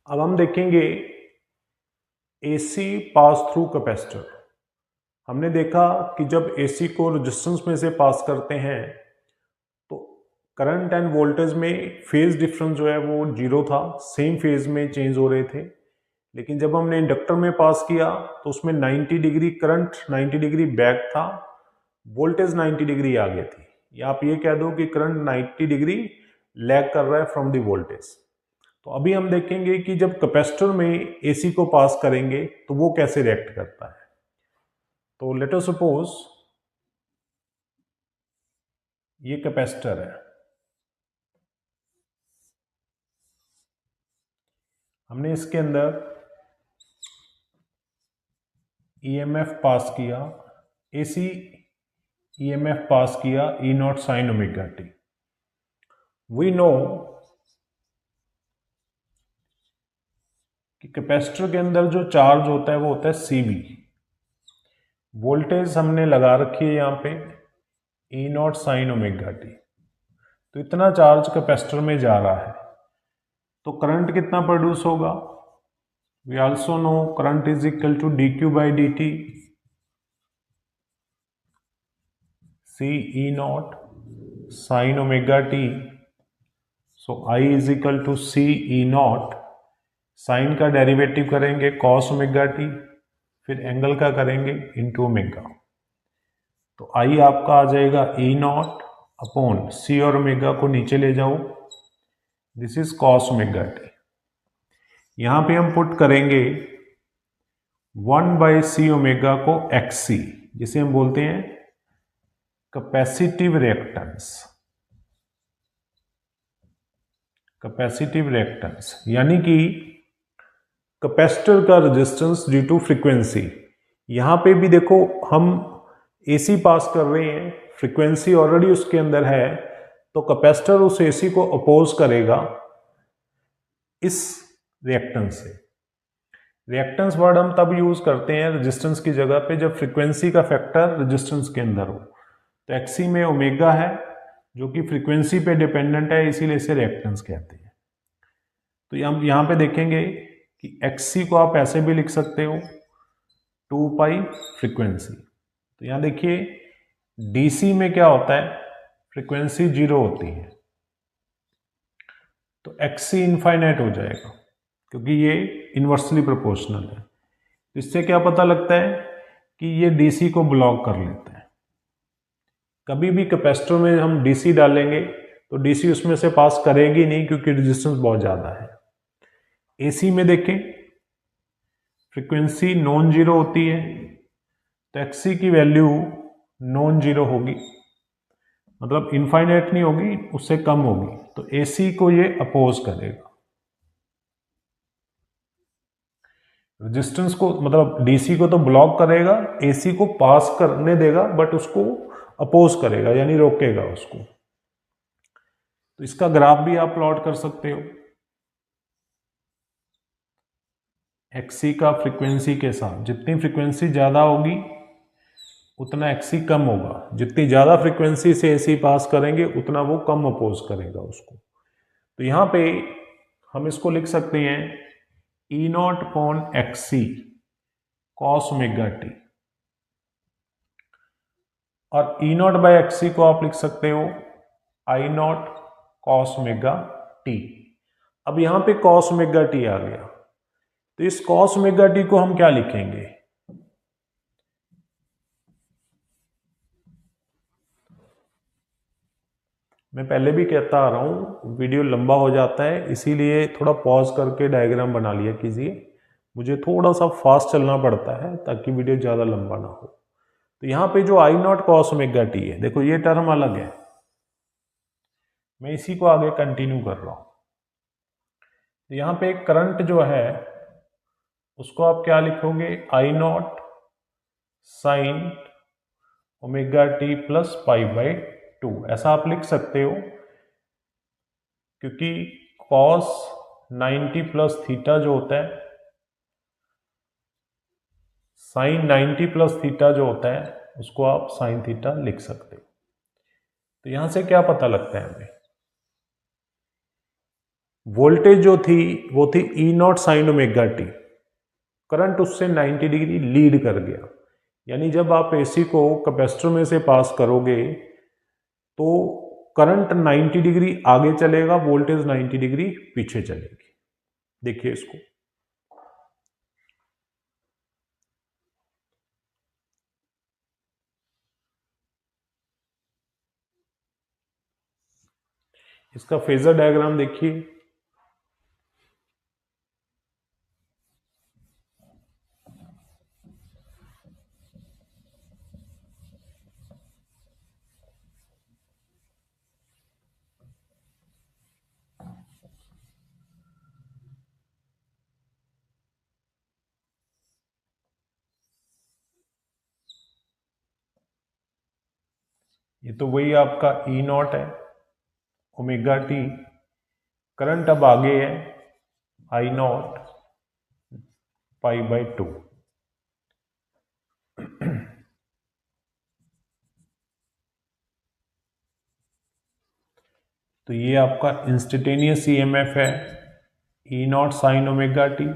अब हम देखेंगे एसी पास थ्रू कैपेसिटर। हमने देखा कि जब एसी को रेजिस्टेंस में से पास करते हैं तो करंट एंड वोल्टेज में फेज डिफरेंस जो है वो जीरो था, सेम फेज में चेंज हो रहे थे। लेकिन जब हमने इंडक्टर में पास किया तो उसमें 90 डिग्री करंट 90 डिग्री बैक था, वोल्टेज 90 डिग्री आगे थी, या आप ये कह दो कि करंट 90 डिग्री लैग कर रहा है फ्रॉम द वोल्टेज। तो अभी हम देखेंगे कि जब कैपेसिटर में एसी को पास करेंगे तो वो कैसे रिएक्ट करता है। तो लेट अस सपोज ये कैपेसिटर है, हमने इसके अंदर ईएमएफ पास किया, एसी ईएमएफ पास किया E naught sine omega t. We know कि कैपेसिटर के अंदर जो चार्ज होता है वो होता है सीबी। वोल्टेज हमने लगा रखी है यहाँ पे ई नॉट साइन ओमेगा टी। तो इतना चार्ज कैपेसिटर में जा रहा है तो करंट कितना प्रोड्यूस होगा। We also know current is equal to d q by d t c e naught sine omega t. So i is equal to c e naught, sine का derivative करेंगे cos omega t, फिर angle का करेंगे into omega. तो आई आपका आ जाएगा ई naught upon सी और omega को नीचे ले जाओ, this is cos omega T. यहां पे हम पुट करेंगे 1 बाई सी ओमेगा को एक्स सी, जिसे हम बोलते हैं कैपेसिटिव रिएक्टेंस। कैपेसिटिव रिएक्टेंस यानी कि कैपेसिटर का रेजिस्टेंस ड्यू टू फ्रीक्वेंसी। यहां पे भी देखो हम एसी पास कर रहे हैं, फ्रीक्वेंसी ऑलरेडी उसके अंदर है, तो कैपेसिटर उस एसी को अपोज करेगा इस रिएक्टेंस से। रिएक्टेंस वर्ड हम तब यूज करते हैं रेजिस्टेंस की जगह पे जब फ्रीक्वेंसी का फैक्टर रेजिस्टेंस के अंदर हो। तो एक्सी में ओमेगा है जो कि फ्रीक्वेंसी पे डिपेंडेंट है, इसीलिए इसे रिएक्टेंस कहते हैं। तो हम यहां पे देखेंगे कि एक्सी को आप ऐसे भी लिख सकते हो 2 पाई फ्रीक्वेंसी। तो यहां देखिए डीसी में क्या होता है, फ्रीक्वेंसी 0 होती है तो एक्सी इनफाइनाइट हो जाएगा क्योंकि ये इन्वर्सली प्रोपोर्शनल है। इससे क्या पता लगता है कि ये डीसी को ब्लॉक कर लेता है। कभी भी कैपेसिटर में हम डीसी डालेंगे तो डीसी उसमें से पास करेगी नहीं क्योंकि रेजिस्टेंस बहुत ज्यादा है। एसी में देखें फ्रीक्वेंसी नॉन जीरो होती है तो एक्सी की वैल्यू नॉन जीरो होगी, मतलब इनफाइनाइट नहीं होगी, उससे कम होगी। तो एसी को ये अपोज करेगा, रेजिस्टेंस को मतलब डीसी को तो ब्लॉक करेगा, एसी को पास करने देगा बट उसको अपोज करेगा यानी रोकेगा उसको। तो इसका ग्राफ भी आप प्लॉट कर सकते हो एक्सी का फ्रीक्वेंसी के साथ। जितनी फ्रीक्वेंसी ज़्यादा होगी उतना एक्सी कम होगा, जितनी ज़्यादा फ्रीक्वेंसी से एसी पास करेंगे उतना वो कम अपोज करेगा उसको। तो यहाँ पे हम इसको लिख सकते हैं E naught upon XC cos omega t, और ई नॉट बाई एक्सी को आप लिख सकते हो आई नॉट कॉस ओमेगा टी। अब यहां पे कॉस ओमेगा टी आ गया तो इस कॉस ओमेगा टी को हम क्या लिखेंगे, मैं पहले भी कहता आ रहा हूं वीडियो लंबा हो जाता है इसीलिए थोड़ा पॉज करके डायग्राम बना लिया कीजिए, मुझे थोड़ा सा फास्ट चलना पड़ता है ताकि वीडियो ज़्यादा लंबा ना हो। तो यहाँ पे जो आई नॉट कॉस ओमेगा टी है, देखो ये टर्म अलग है, मैं इसी को आगे कंटिन्यू कर रहा हूं। तो यहाँ पे करंट जो है उसको आप क्या लिखोगे, I naught sine omega t plus pi by 2, ऐसा आप लिख सकते हो क्योंकि कॉस 90 प्लस थीटा जो होता है, साइन 90 प्लस थीटा जो होता है उसको आप साइन थीटा लिख सकते हो। तो यहां से क्या पता लगता है हमें, वोल्टेज जो थी वो थी E naught sine omega t, current उससे 90 डिग्री लीड कर गया। यानी जब आप एसी को कैपेसिटर में से पास करोगे तो करंट 90 डिग्री आगे चलेगा, वोल्टेज 90 डिग्री पीछे चलेगी। देखिए इसको, इसका फेजर डायग्राम देखिए। ये तो वही आपका ई नॉट है ओमेगा टी, करंट अब आगे है आई नॉट पाई बाय 2। तो ये आपका इंस्टेंटेनियस ईएमएफ है ई नॉट साइन ओमेगा टी,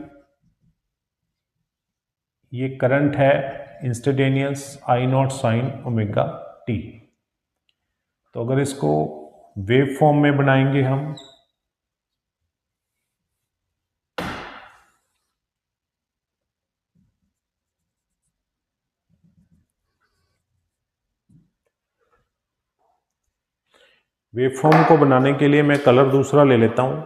ये करंट है इंस्टेंटेनियस आई नॉट साइन ओमेगा टी। तो अगर इसको वेव फॉर्म में बनाएंगे हम, वेव फॉर्म को बनाने के लिए मैं कलर दूसरा ले लेता हूं।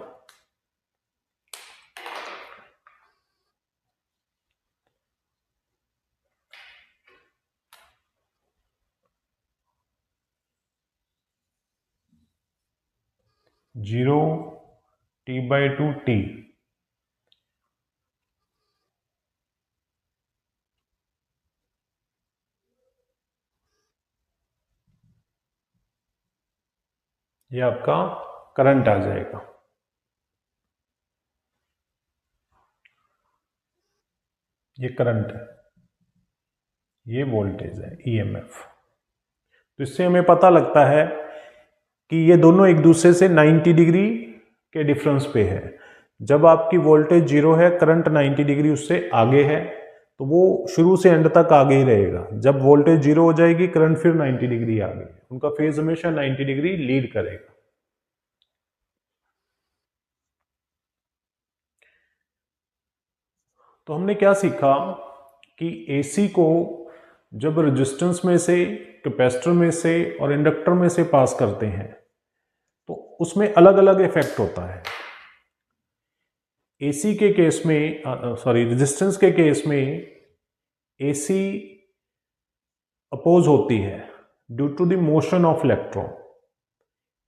जीरो टी बाई 2 टी, ये आपका करंट आ जाएगा। ये करंट है, ये वोल्टेज है ईएमएफ। तो इससे हमें पता लगता है कि ये दोनों एक दूसरे से 90 डिग्री के डिफरेंस पे है। जब आपकी वोल्टेज जीरो है, करंट 90 डिग्री उससे आगे है, तो वो शुरू से एंड तक आगे ही रहेगा। जब वोल्टेज जीरो हो जाएगी, करंट फिर 90 डिग्री आगे, उनका फेज हमेशा 90 डिग्री लीड करेगा। तो हमने क्या सीखा कि एसी को जब रेजिस्टेंस में से, कैपेसिटर में से और इंडक्टर में से पास करते हैं तो उसमें अलग अलग इफेक्ट होता है। एसी के केस में, रेजिस्टेंस के केस में एसी अपोज होती है due to the motion of electron.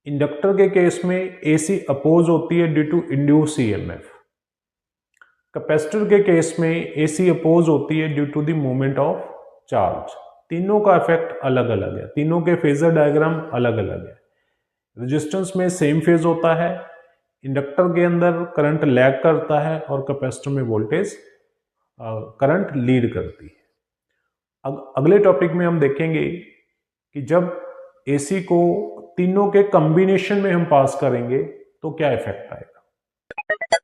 Inductor के केस में एसी अपोज होती है due to induced EMF. Capacitor के केस में एसी अपोज होती है due to the movement of charge. तीनों का इफेक्ट अलग अलग है, तीनों के फेजर डायग्राम अलग अलग है। रेजिस्टेंस में सेम फेज होता है, इंडक्टर के अंदर करंट लैग करता है और कैपेसिटर में वोल्टेज करंट लीड करती है। अगले टॉपिक में हम देखेंगे कि जब एसी को तीनों के कॉम्बिनेशन में हम पास करेंगे तो क्या इफेक्ट आएगा।